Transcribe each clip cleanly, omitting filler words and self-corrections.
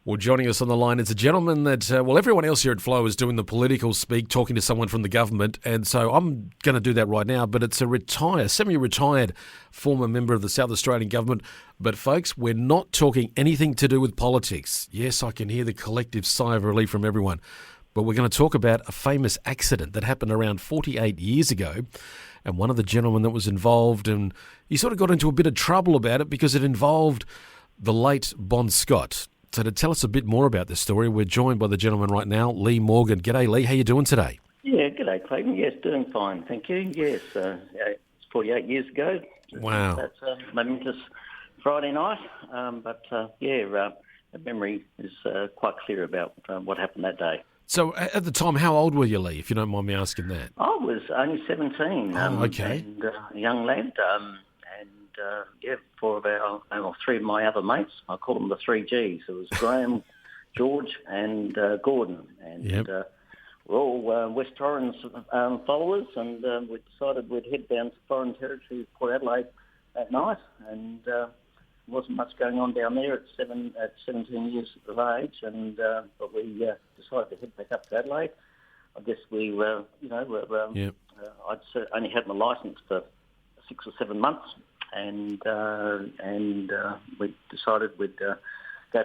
Well, joining us on the line is a gentleman that, everyone else here at Flow is doing the political speak, talking to someone from the government, and so I'm going to do that right now, but it's a semi-retired former member of the South Australian government. But folks, we're not talking anything to do with politics. Yes, I can hear the collective sigh of relief from everyone, but we're going to talk about a famous accident that happened around 48 years ago, and one of the gentlemen that was involved, and he sort of got into a bit of trouble about it because it involved the late Bon Scott. So to tell us a bit more about this story, we're joined by the gentleman right now, Lee Morgan. G'day, Lee. How you doing today? Yeah, g'day, Clayton. Yes, doing fine, thank you. Yes, it's 48 years ago. Wow. That's a momentous Friday night. The memory is quite clear about what happened that day. So at the time, how old were you, Lee, if you don't mind me asking that? I was only 17. Okay. And a young lad. Three of my other mates, I call them the three Gs. It was Graham, George and Gordon. And Yep. we're all West Torrens followers, and we decided we'd head down to foreign territory, Port Adelaide, that night. And there wasn't much going on down there at 17 years of age, but we decided to head back up to Adelaide. I guess I'd only had my licence for 6 or 7 months. And we decided we'd go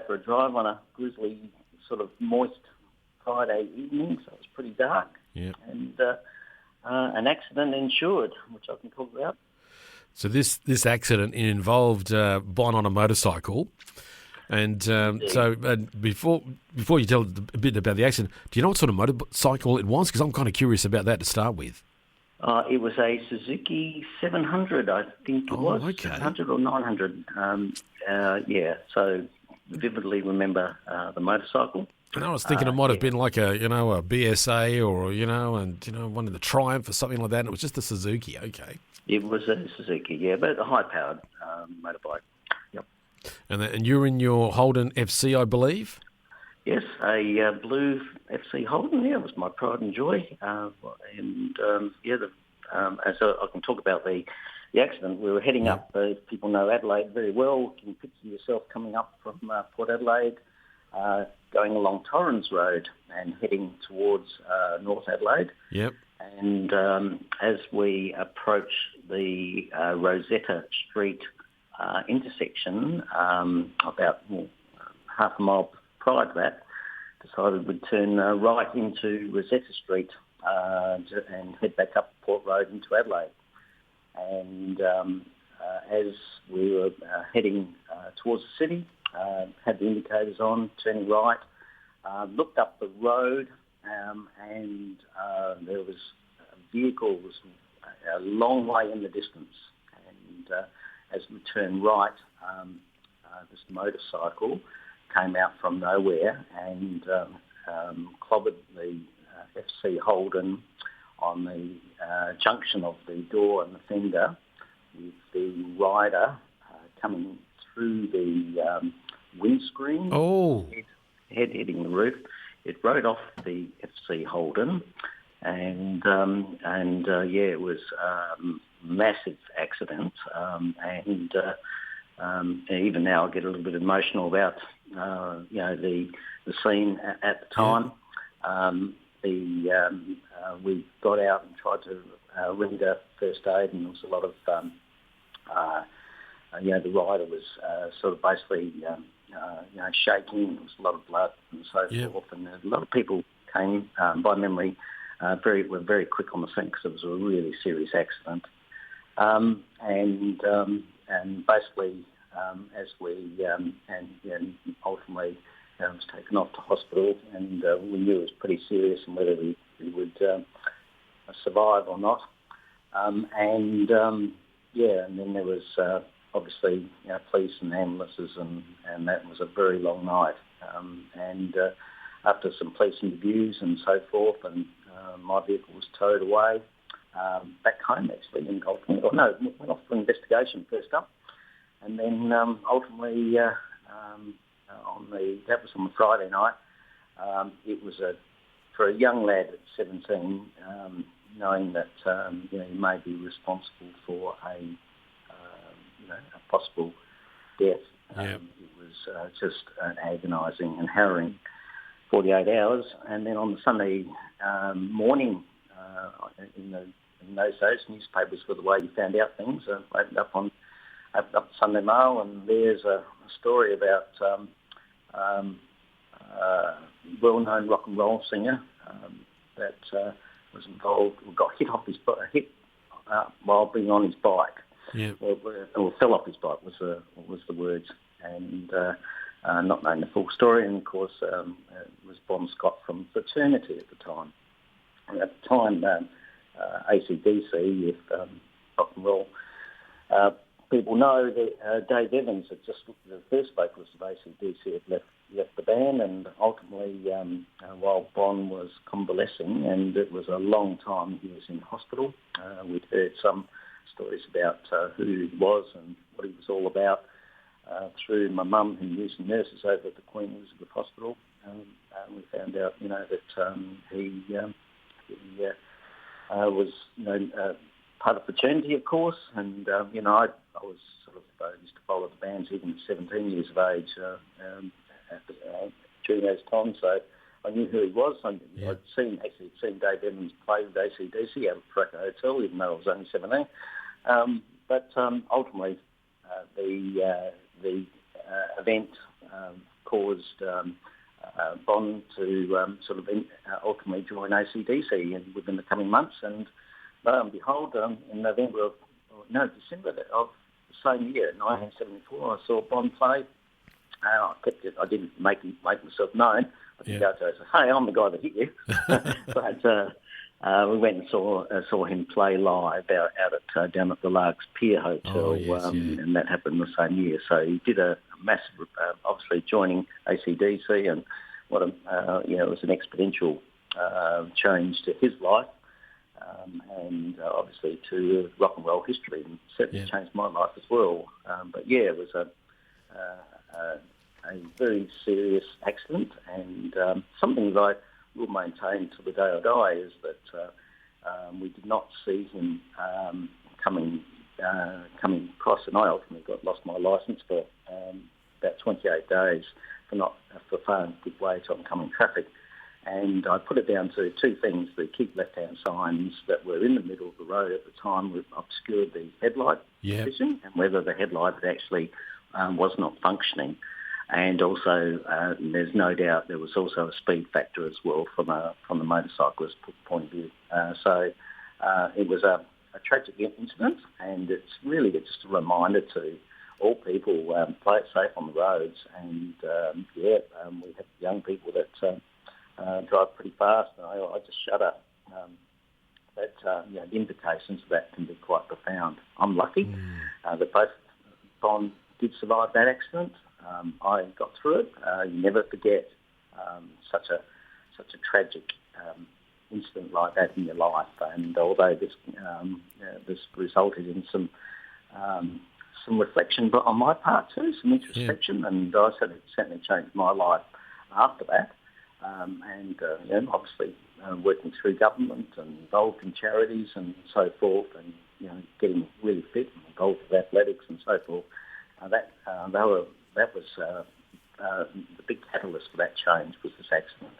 for a drive on a grizzly, sort of moist Friday evening, so it was pretty dark. Yeah. And an accident ensued, which I can talk about. So this accident involved Bon on a motorcycle. And before you tell a bit about the accident, do you know what sort of motorcycle it was? Because I'm kind of curious about that to start with. It was a Suzuki 700, I think it was. Okay. 700 or 900. So vividly remember the motorcycle. And I was thinking it might have been like a BSA or, one of the Triumph or something like that. And it was just a Suzuki, okay. It was a Suzuki, but a high-powered motorbike. Yep. And you're in your Holden FC, I believe? Yes, a blue FC Holden. Yeah, it was my pride and joy. As I can talk about the accident, we were heading up. People know Adelaide very well. You can picture yourself coming up from Port Adelaide, going along Torrens Road and heading towards North Adelaide. Yep. And as we approach the Rosetta Street intersection, about half a mile prior to that, decided we'd turn right into Rosetta Street and head back up Port Road into Adelaide. And as we were heading towards the city, had the indicators on, turning right, looked up the road, and there was a vehicle was a long way in the distance. And as we turned right, this motorcycle came out from nowhere and clobbered the FC Holden on the junction of the door and the fender, with the rider coming through the windscreen, head hitting the roof. It rode off the FC Holden, and it was a massive accident. Even now I get a little bit emotional about the scene at the time. We got out and tried to render first aid, and there was a lot of the rider was sort of basically shaking. There was a lot of blood and so forth, and a lot of people came by memory. Were very quick on the scene because it was a really serious accident. Basically, as we ultimately was taken off to hospital, and we knew it was pretty serious and whether we would survive or not. And then there was obviously police and ambulances, and that was a very long night. After some police interviews and so forth, and my vehicle was towed away back home actually, and ultimately, went off for investigation first up, and then ultimately that was on the Friday night. It was for a young lad at 17, knowing that he may be responsible for a possible death Yeah. It was just an agonising and harrowing 48 hours. And then on the Sunday morning, in those days, newspapers were the way you found out things. Opened up Sunday Mail, and there's a story about well-known rock and roll singer that was involved, got hit while being on his bike. Yeah. Or fell off his bike was the words, and not knowing the full story. And of course, it was Bon Scott from Fraternity at the time. And at the time, Acdc, if rock and roll people know that Dave Evans, the first vocalist of Acdc, had left the band, and ultimately, while Bon was convalescing, and it was a long time he was in hospital, we'd heard some stories about who he was and what he was all about through my mum, who used nurses over at the Queen Elizabeth Hospital. We found out, that he was, part of fraternity, of course, and I was used to follow the bands even at 17 years of age during those times, so I knew who he was. I'd seen Dave Evans play with Acdc out at Praca Hotel, even though I was only 17. But ultimately, the event caused Bon to ultimately join Acdc within the coming months, and lo and behold, in December of the same year, 1974, I saw Bon play. I kept it. I didn't make myself known. I didn't go to him and say, "Hey, I'm the guy that hit you." But we went and saw him play live out down at the Largs Pier Hotel, and that happened the same year. So he did a massive, obviously joining Acdc, and it was an exponential change to his life, and obviously to rock and roll history, and certainly changed my life as well. It was a very serious accident, and something that I will maintain to the day I die is that we did not see him coming across, and I ultimately lost my licence for about 28 days for failing to give way to oncoming traffic. And I put it down to two things: the keep left-hand signs that were in the middle of the road at the time obscured the headlight position, and whether the headlight had actually was not functioning. And also, there's no doubt there was also a speed factor as well from the motorcyclist point of view. So it was a tragic incident, and it's really just a reminder to all people, play it safe on the roads. And we have young people that drive pretty fast, and I just shudder that the implications of that can be quite profound. I'm lucky that both Bon did survive that accident. I got through it. You never forget such a tragic incident like that in your life. And although this resulted in some reflection, but on my part too, some introspection, and I certainly changed my life after that. Obviously working through government and involved in charities and so forth, and getting really fit and involved with athletics and so forth. That was the big catalyst for that change, was this accident.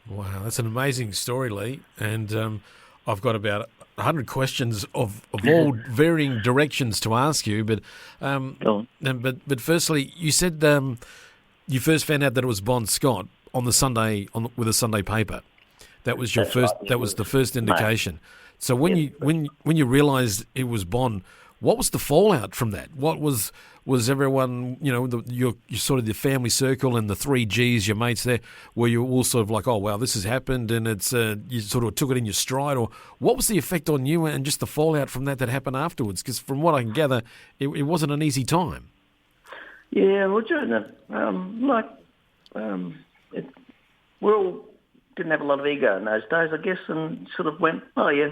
Wow, that's an amazing story, Lee. And I've got about 100 questions of all varying directions to ask you. But but firstly, you said you first found out that it was Bon Scott on the Sunday with a Sunday paper. That was your first. Right. That was the first indication. So when you realised it was Bon, what was the fallout from that? What was everyone, your sort of the family circle and the 3 Gs, your mates there, were you all sort of like, oh, wow, this has happened, and it's you sort of took it in your stride? Or what was the effect on you and just the fallout from that happened afterwards? Because from what I can gather, it wasn't an easy time. Yeah, well, during we all didn't have a lot of ego in those days, I guess, and sort of went, oh, yeah,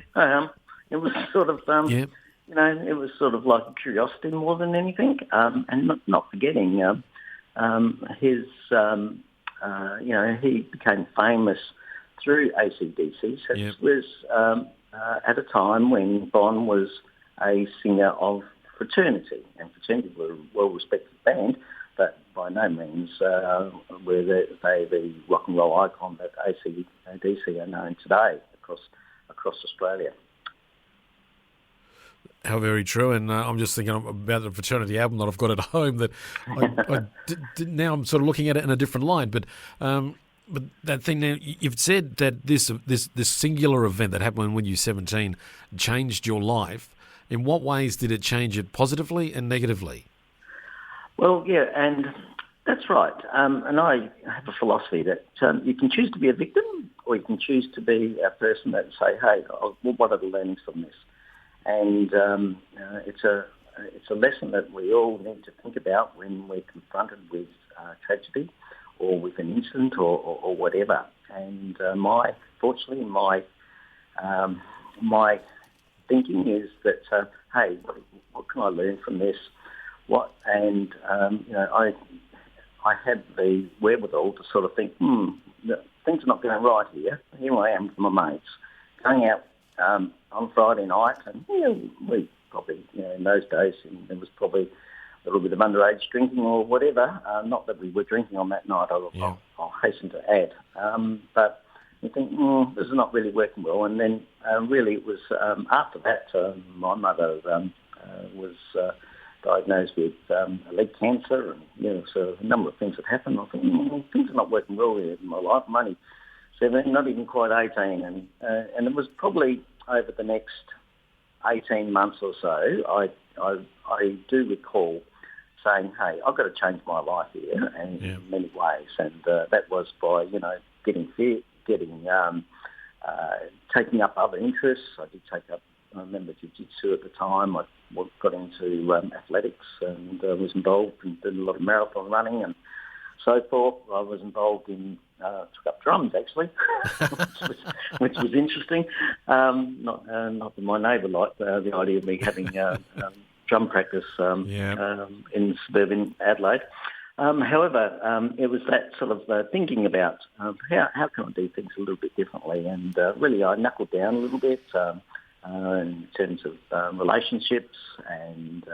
it was sort of... it was sort of like a curiosity more than anything, and not forgetting his, he became famous through Acdc. So it was at a time when Bon was a singer of Fraternity, and Fraternity were a well-respected band. by no means were they the rock and roll icon that Acdc are known today across Australia. How very true, and I'm just thinking about the fraternity album that I've got at home. That now I'm sort of looking at it in a different light. But that thing now, you've said that this singular event that happened when you were 17 changed your life. In what ways did it change it positively and negatively? Well, yeah, and that's right. And I have a philosophy that you can choose to be a victim, or you can choose to be a person that say, "Hey, what are the learnings from this?" And it's a lesson that we all need to think about when we're confronted with tragedy or with an incident or whatever. And fortunately, my thinking is that, hey, what can I learn from this? I had the wherewithal to sort of think, things are not going right here. Here I am with my mates, going out on Friday night, and we probably, in those days, there was probably a little bit of underage drinking or whatever. Not that we were drinking on that night, I'll hasten to add. But you think, this is not really working well. And then really it was after that, my mother was diagnosed with leg cancer, and so a number of things had happened. I think things are not working well here in my life. I'm only 17, not even quite 18, and it was probably over the next 18 months or so, I do recall saying, "Hey, I've got to change my life here," and in many ways, and that was by getting fit, taking up other interests. I did take up. I remember jiu-jitsu at the time. I got into athletics and was involved and did a lot of marathon running and so forth. I was involved in took up drums actually, which was interesting. Not that my neighbour liked the idea of me having drum practice in suburban Adelaide. However, it was that sort of thinking about how can I do things a little bit differently, and really I knuckled down a little bit in terms of relationships, and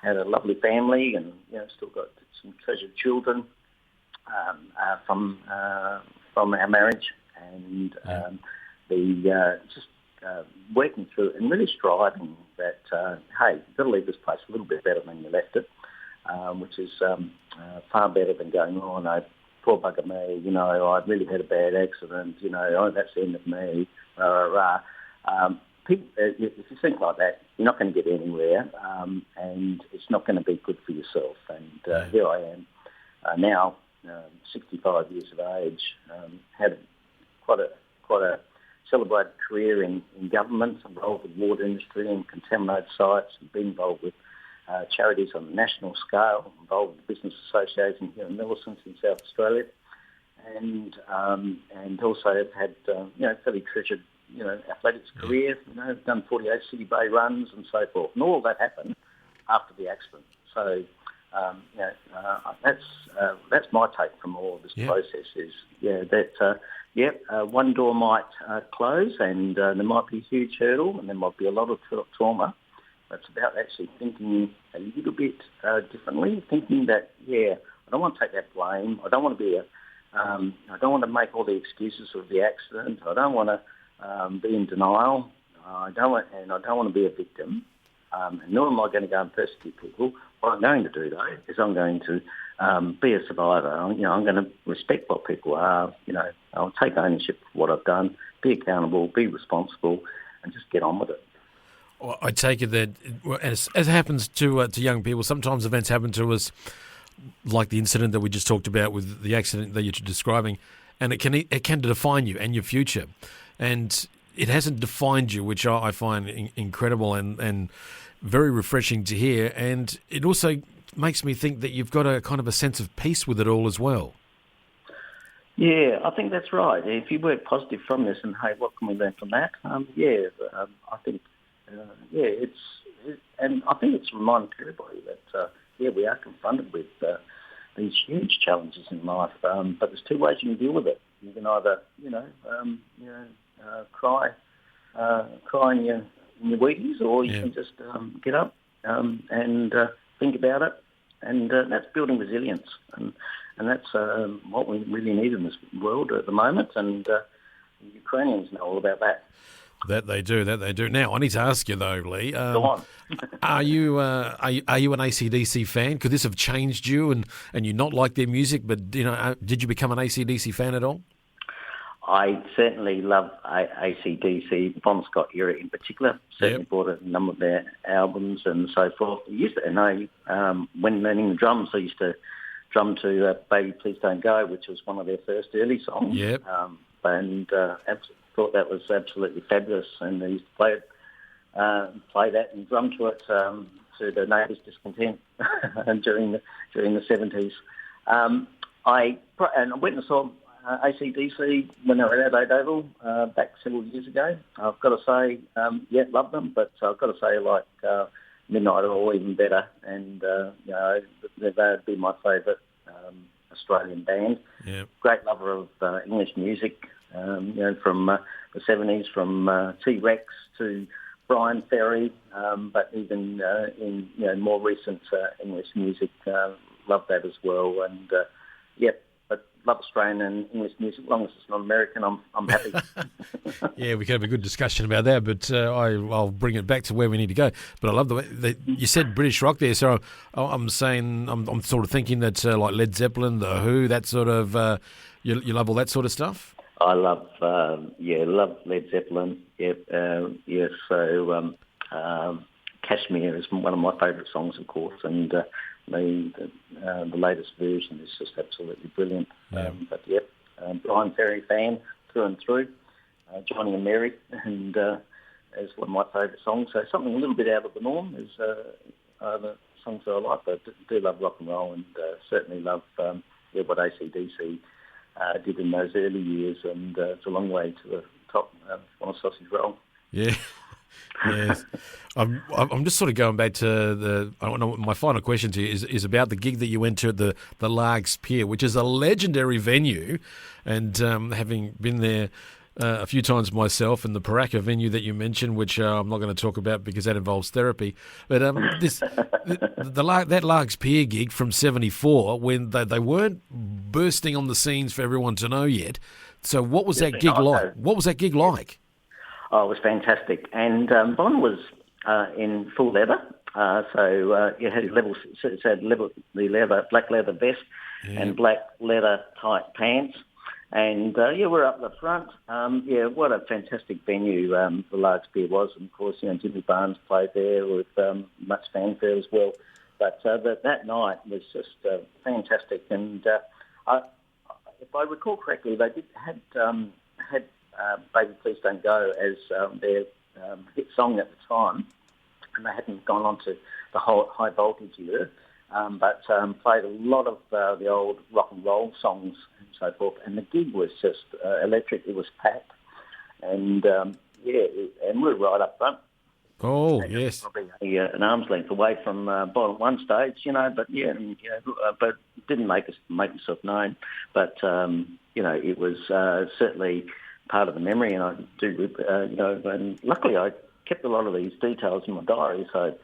had a lovely family, and still got some treasured children from our marriage, and just working through it and really striving that hey, you've got to leave this place a little bit better than you left it, which is far better than going, "Oh no, poor bugger me, I really had a bad accident, that's the end of me." People, if you think like that, you're not going to get anywhere, and it's not going to be good for yourself. And here I am now, 65 years of age, had quite a celebrated career in government, involved with water industry and contaminated sites, and been involved with charities on a national scale, involved with the Business Association here in Millicent in South Australia, and also have had fairly treasured athletics career, done 48 City Bay runs and so forth, and all of that happened after the accident. So that's my take from all of this process is that one door might close, and there might be a huge hurdle, and there might be a lot of trauma. But it's about actually thinking a little bit differently, thinking that I don't want to take that blame. I don't want to be I don't want to make all the excuses of the accident. I don't want to be in denial. I don't want to be a victim. And nor am I going to go and persecute people. What I'm going to do, though, is I'm going to be a survivor. I'm going to respect what people are. I'll take ownership of what I've done, be accountable, be responsible, and just get on with it. Well, I take it that, as happens to young people, sometimes events happen to us, like the incident that we just talked about with the accident that you're describing, and it can define you and your future. And it hasn't defined you, which I find incredible and very refreshing to hear. And it also makes me think that you've got a kind of a sense of peace with it all as well. Yeah, I think that's right. If you work positive from this and, hey, what can we learn from that? I think, and I think it's reminding everybody that, we are confronted with these huge challenges in life, but there's two ways you can deal with it. You can either, cry in your Wheaties, or you can just get up and think about it and that's building resilience, and that's what we really need in this world at the moment, and Ukrainians know all about that. That they do. Now, I need to ask you though, Lee. Go on. Are you an ACDC fan? Could this have changed you, and you not like their music? But did you become an ACDC fan at all? I certainly love ACDC, Bon Scott era in particular. Certainly bought a number of their albums and so forth. I used to, when learning the drums, I used to drum to "Baby Please Don't Go," which was one of their first early songs. Yep. Thought that was absolutely fabulous, and I used to play that and drum to it to the neighbours' discontent during the 70s. I went and saw ACDC when they were at Adelaide Oval back several years ago. I've got to say, love them, but I've got to say I like Midnight Oil even better, and they'd be my favourite Australian band. Yep. Great lover of English music, from the 70s, from T-Rex to Brian Ferry, but even in more recent English music, love that as well. And but love Australian and English music. As long as it's not American, I'm happy. Yeah, we could have a good discussion about that, but I'll bring it back to where we need to go. But I love the way that you said British rock there, so I'm saying I'm sort of thinking that like Led Zeppelin, The Who, that sort of you love all that sort of stuff. I love Led Zeppelin. Yes. So Kashmir is one of my favourite songs, of course, and the latest version is just absolutely brilliant. Yeah. Brian Ferry fan through and through. Johnny and Mary, and is one of my favourite songs. So something a little bit out of the norm is the songs that I like, but I do love rock and roll, and certainly love what AC/DC did in those early years, and it's a long way to the top on a sausage roll. Yeah. Yes. I'm just sort of going back to my final question to you is about the gig that you went to at the Largs Pier, which is a legendary venue, and having been there a few times myself, and the Paraka venue that you mentioned, which I'm not going to talk about because that involves therapy. But that Largs Pier gig from '74, when they weren't bursting on the scenes for everyone to know yet. So what was that gig like? What was that gig like? Oh, it was fantastic. And Bon was in full leather. So you had black leather vest and black leather tight pants. And we're up the front. What a fantastic venue the Largs Pier was. And of course, Jimmy Barnes played there with much fanfare as well. But that night was just fantastic. And if I recall correctly, they had "Baby Please Don't Go" as their hit song at the time, and they hadn't gone on to the whole high voltage era, but played a lot of the old rock and roll songs and so forth. And the gig was just electric. It was packed, and and we're right up front. Oh, yes. Probably an arm's length away from Bon at one stage, but didn't make himself known. But it was certainly part of the memory, and I do, and luckily I kept a lot of these details in my diary, so it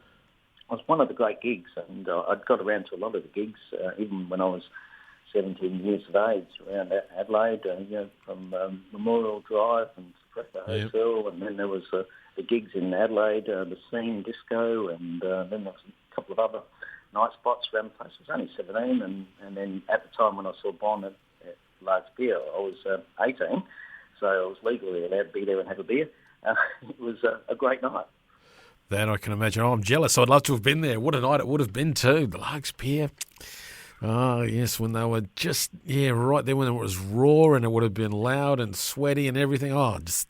was one of the great gigs, and I'd got around to a lot of the gigs, even when I was 17 years of age, around Adelaide, from Memorial Drive and Preston Hotel, and then there was the gigs in Adelaide, the Scene Disco, and then there was a couple of other night spots around the place. I was only 17, and then at the time when I saw Bon at Largs Pier, I was 18, so I was legally allowed to be there and have a beer. It was a great night. That I can imagine. Oh, I'm jealous. I'd love to have been there. What a night it would have been too. The Largs Pier. Oh, yes, when they were just, right there when it was raw and it would have been loud and sweaty and everything. Oh, just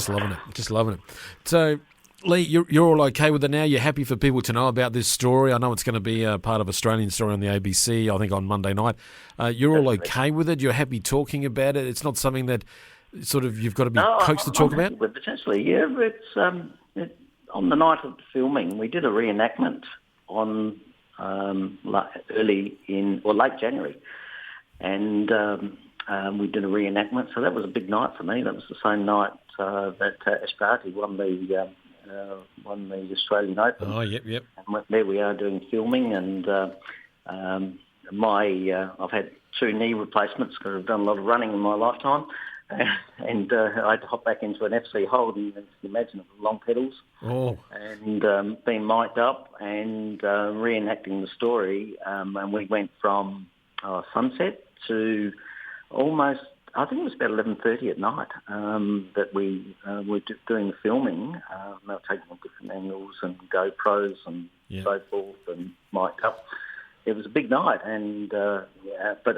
loving it. Just loving it. So, Lee, you're all okay with it now? You're happy for people to know about this story? I know it's going to be a part of Australian Story on the ABC, I think, on Monday night. You're all okay with it? You're happy talking about it? It's not something that sort of you've got to be coaxed to talk about? Potentially, yeah. It's on the night of the filming, we did a reenactment on late January, and we did a reenactment. So that was a big night for me. That was the same night that Ash Barty won the won the Australian Open. Oh, yep. And there we are doing filming, and I've had 2 knee replacements because I've done a lot of running in my lifetime. And I had to hop back into an FC Holden, as you imagine, with long pedals, and being mic'd up and reenacting the story. And we went from sunset to almost, I think it was about 11:30 at night that we were doing the filming. They were taking different angles and GoPros and so forth, and mic'd up. It was a big night, and but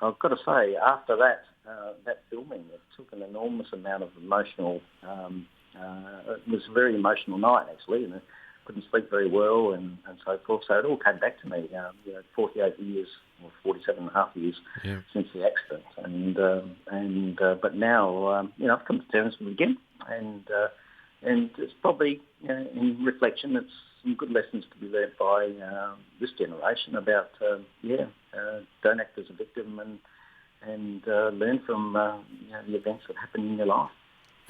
I've got to say, after that filming, it took an enormous amount of emotional. It was a very emotional night, actually, and I couldn't sleep very well, and so forth. So it all came back to me. 48 years or 47 and a half years since the accident, and but now I've come to terms with it again, and it's probably in reflection, it's some good lessons to be learned by this generation about don't act as a victim and learn from the events that happen in your life.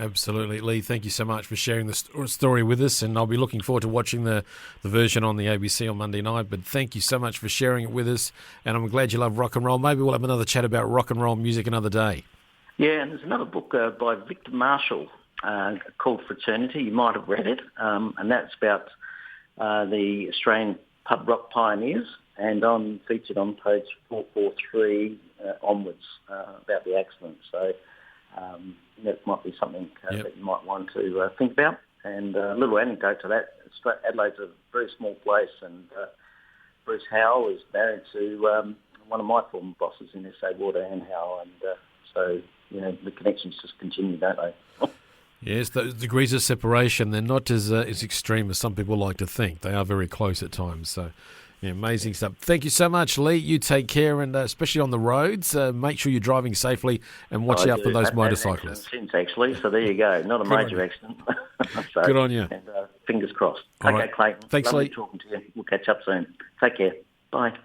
Absolutely. Lee, thank you so much for sharing the story with us, and I'll be looking forward to watching the version on the ABC on Monday night, but thank you so much for sharing it with us, and I'm glad you love rock and roll. Maybe we'll have another chat about rock and roll music another day. Yeah, and there's another book by Victor Marshall called Fraternity. You might have read it, and that's about the Australian pub rock pioneers, and I'm featured on page 443 onwards about the accident. So that might be something that you might want to think about. And a little anecdote to that, Adelaide's a very small place, and Bruce Howell is married to one of my former bosses in SA Water, Anne Howell, and so the connections just continue, don't they? Yes, those degrees of separation, they're not as extreme as some people like to think. They are very close at times. So, amazing stuff. Thank you so much, Lee. You take care, and especially on the roads, make sure you're driving safely and watch out for those motorcyclists. Since actually, so there you go. Not a major accident. So, good on you. And fingers crossed. All okay, right. Clayton. Thanks, Lovely Lee. talking to you. We'll catch up soon. Take care. Bye.